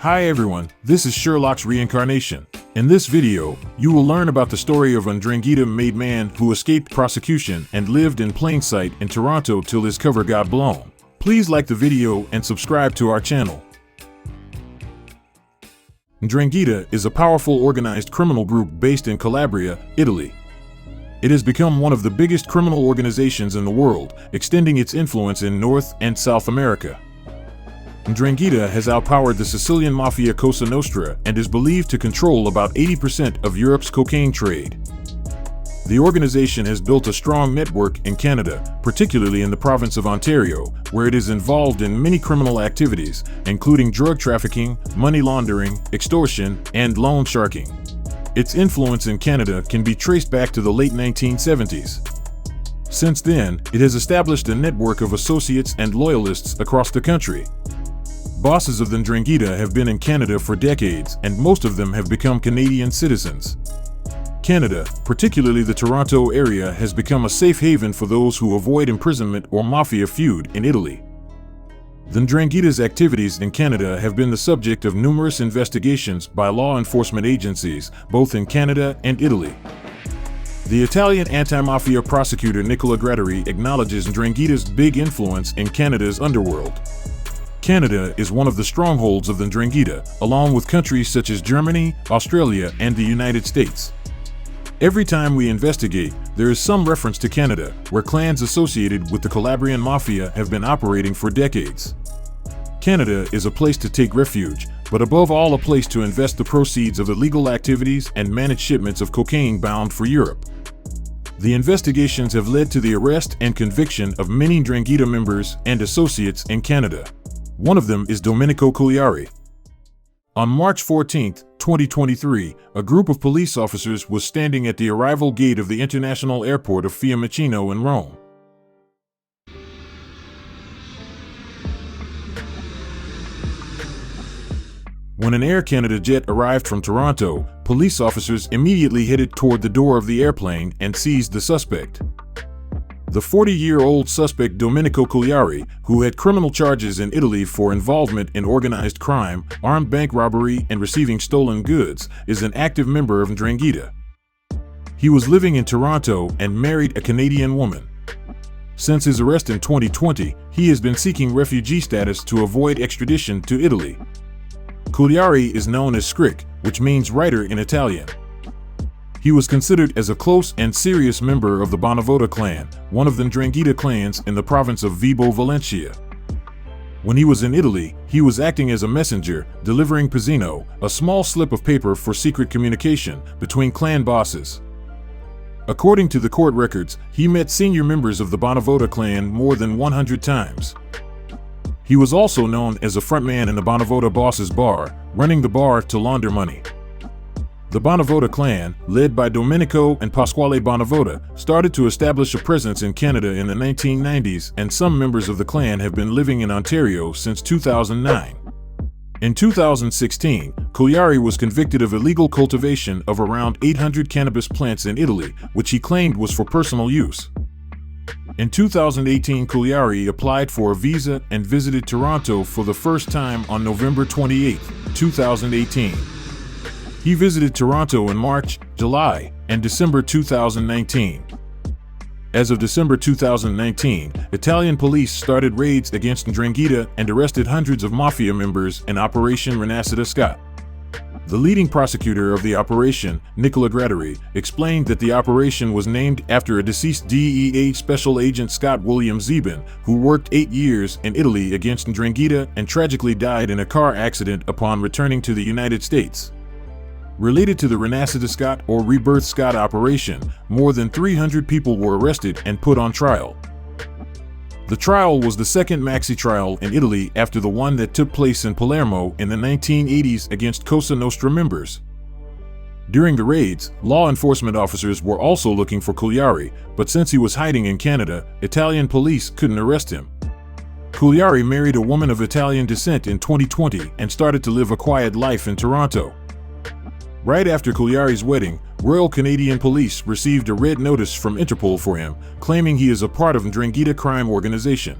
Hi everyone, this is Sherlock's Reincarnation. In this video, you will learn about the story of Ndrangheta made man who escaped prosecution and lived in plain sight in Toronto till his cover got blown. Please like the video and subscribe to our channel. Ndrangheta is a powerful organized criminal group based in Calabria, Italy. It has become one of the biggest criminal organizations in the world, extending its influence in North and South America. Ndrangheta has outpowered the Sicilian Mafia Cosa Nostra and is believed to control about 80% of Europe's cocaine trade. The organization has built a strong network in Canada, particularly in the province of Ontario, where it is involved in many criminal activities, including drug trafficking, money laundering, extortion, and loan sharking. Its influence in Canada can be traced back to the late 1970s. Since then, it has established a network of associates and loyalists across the country. Bosses of the Ndrangheta have been in Canada for decades, and most of them have become Canadian citizens. Canada, particularly the Toronto area, has become a safe haven for those who avoid imprisonment or mafia feud in Italy. The Ndrangheta's activities in Canada have been the subject of numerous investigations by law enforcement agencies, both in Canada and Italy. The Italian anti-mafia prosecutor Nico acknowledges Ndrangheta's big influence in Canada's underworld. Canada is one of the strongholds of the Ndrangheta, along with countries such as Germany, Australia, and the United States. Every time we investigate, there is some reference to Canada, where clans associated with the Calabrian Mafia have been operating for decades. Canada is a place to take refuge, but above all a place to invest the proceeds of illegal activities and manage shipments of cocaine bound for Europe. The investigations have led to the arrest and conviction of many Ndrangheta members and associates in Canada. One of them is Domenico Cagliari. On March 14, 2023, a group of police officers was standing at the arrival gate of the international airport of Fiumicino in Rome. When an Air Canada jet arrived from Toronto, police officers immediately headed toward the door of the airplane and seized the suspect. The 40-year-old suspect Domenico Cagliari, who had criminal charges in Italy for involvement in organized crime, armed bank robbery, and receiving stolen goods, is an active member of Ndrangheta. He was living in Toronto and married a Canadian woman. Since his arrest in 2020, he has been seeking refugee status to avoid extradition to Italy. Cagliari is known as Scrick, which means writer in Italian. He was considered as a close and serious member of the Bonavoto clan, one of the Ndrangheta clans in the province of Vibo Valentia. When he was in Italy, he was acting as a messenger, delivering pizzino, a small slip of paper for secret communication between clan bosses. According to the court records, he met senior members of the Bonavoto clan more than 100 times. He was also known as a frontman in the Bonavoto boss's bar, running the bar to launder money. The Bonavoto clan, led by Domenico and Pasquale Bonavoto, started to establish a presence in Canada in the 1990s, and some members of the clan have been living in Ontario since 2009. In 2016, Cagliari was convicted of illegal cultivation of around 800 cannabis plants in Italy, which he claimed was for personal use. In 2018, Cagliari applied for a visa and visited Toronto for the first time on November 28, 2018. He visited Toronto in March, July, and December 2019. As of December 2019, Italian police started raids against Ndrangheta and arrested hundreds of mafia members in Operation Reincarnation. The leading prosecutor of the operation, Nico, explained that the operation was named after a deceased DEA Special Agent Scott William Zeben, who worked 8 years in Italy against Ndrangheta and tragically died in a car accident upon returning to the United States. Related to the Reincarnation or Rebirth Scott operation, more than 300 people were arrested and put on trial. The trial was the second maxi trial in Italy after the one that took place in Palermo in the 1980s against Cosa Nostra members. During the raids, law enforcement officers were also looking for Cagliari, but since he was hiding in Canada, Italian police couldn't arrest him. Cagliari married a woman of Italian descent in 2020 and started to live a quiet life in Toronto. Right after Cagliari's wedding, Royal Canadian Police received a red notice from Interpol for him, claiming he is a part of Ndrangheta crime organization.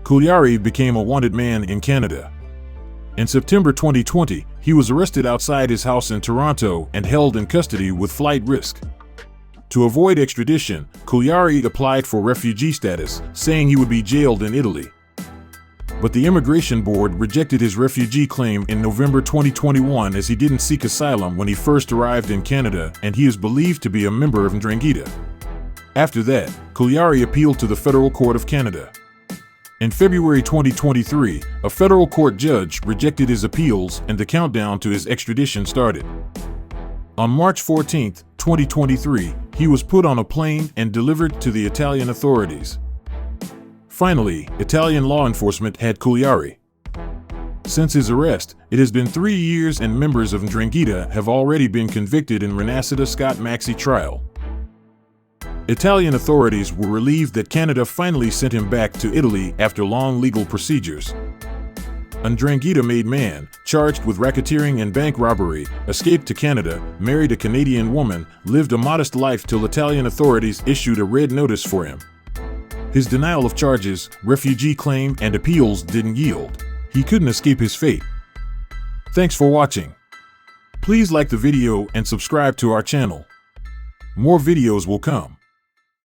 Cagliari became a wanted man in Canada. In September 2020, he was arrested outside his house in Toronto and held in custody with flight risk. To avoid extradition, Cagliari applied for refugee status, saying he would be jailed in Italy. But the Immigration Board rejected his refugee claim in November 2021 as he didn't seek asylum when he first arrived in Canada, and he is believed to be a member of Ndrangheta. After that, Cagliari appealed to the Federal Court of Canada. In February 2023, a federal court judge rejected his appeals and the countdown to his extradition started. On March 14, 2023, he was put on a plane and delivered to the Italian authorities. Finally, Italian law enforcement had Cagliari. Since his arrest, it has been 3 years and members of Ndrangheta have already been convicted in Reincarnation Scott Maxi trial. Italian authorities were relieved that Canada finally sent him back to Italy after long legal procedures. Ndrangheta made man, charged with racketeering and bank robbery, escaped to Canada, married a Canadian woman, lived a modest life till Italian authorities issued a red notice for him. His denial of charges, refugee claim, and appeals didn't yield. He couldn't escape his fate. Thanks for watching. Please like the video and subscribe to our channel. More videos will come.